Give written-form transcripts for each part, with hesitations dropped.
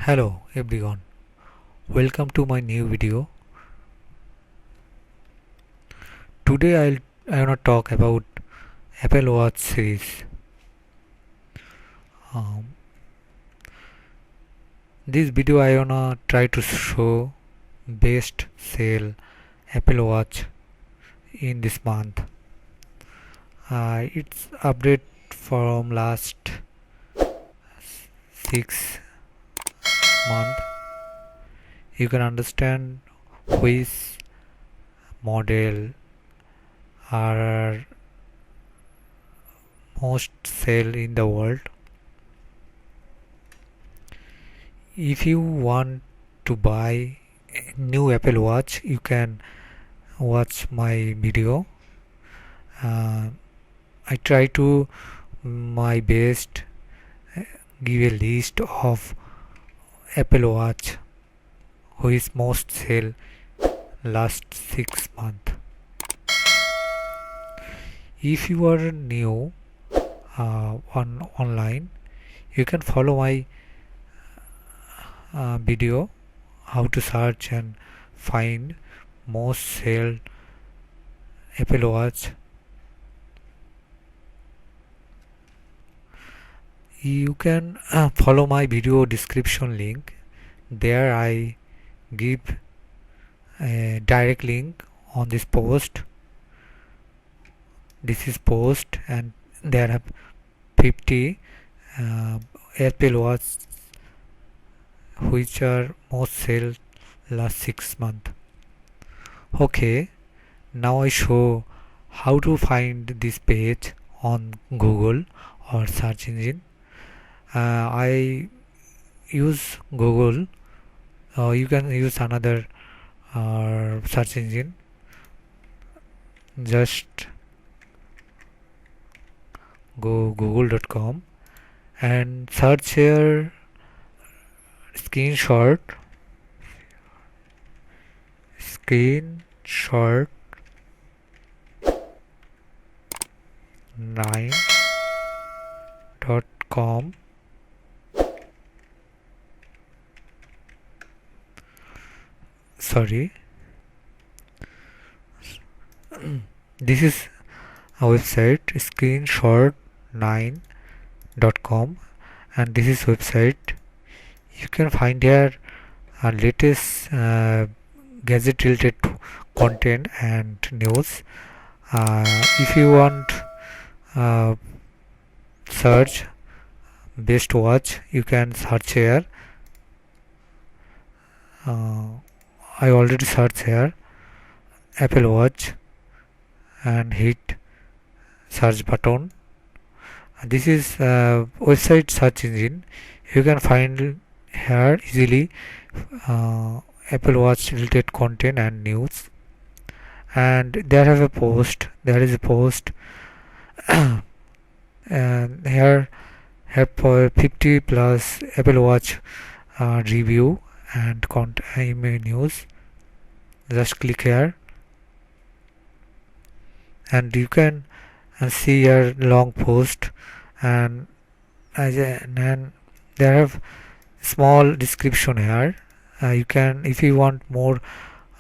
Hello everyone, welcome to my new video. Today I wanna talk about Apple Watch series. Um, this video I wanna try to show best sale Apple Watch in this month. It's update from last 6 months. You can understand which model are most sale in the world. If you want to buy a new Apple Watch, you can watch my video. I try to my best give a list of Apple Watch who is most sale last 6 months. If you are new online, you can follow my video how to search and find most sale Apple Watch. You can follow my video description link. There I give a direct link on this post. This is post, and there are 50 Apple Watch which are most sale last 6 months. Okay, now I show how to find this page on Google or search engine. I use Google. You can use another search engine. Just go google.com and search here screenshot 9.com. Sorry, this is a website screenshot9.com, and this is website. You can find here latest gadget related content and news. If you want search best watch, you can search here. I already searched here Apple Watch and hit search button. This is website search engine. You can find here easily Apple Watch related content and news. And there is a post and here have 50 plus Apple Watch review and email news. Just click here and you can see your long post, and there have small description here. You can, if you want more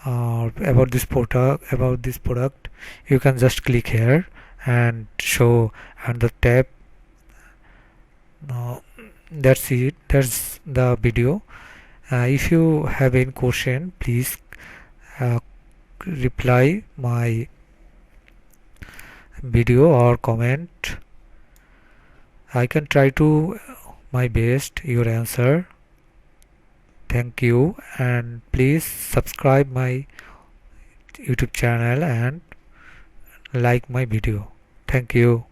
about this product, you can just click here and show and the tab. That's it. That's the video. If you have any question, please reply my video or comment. I can try to my best your answer. Thank you, and please subscribe my YouTube channel and like my video. Thank you.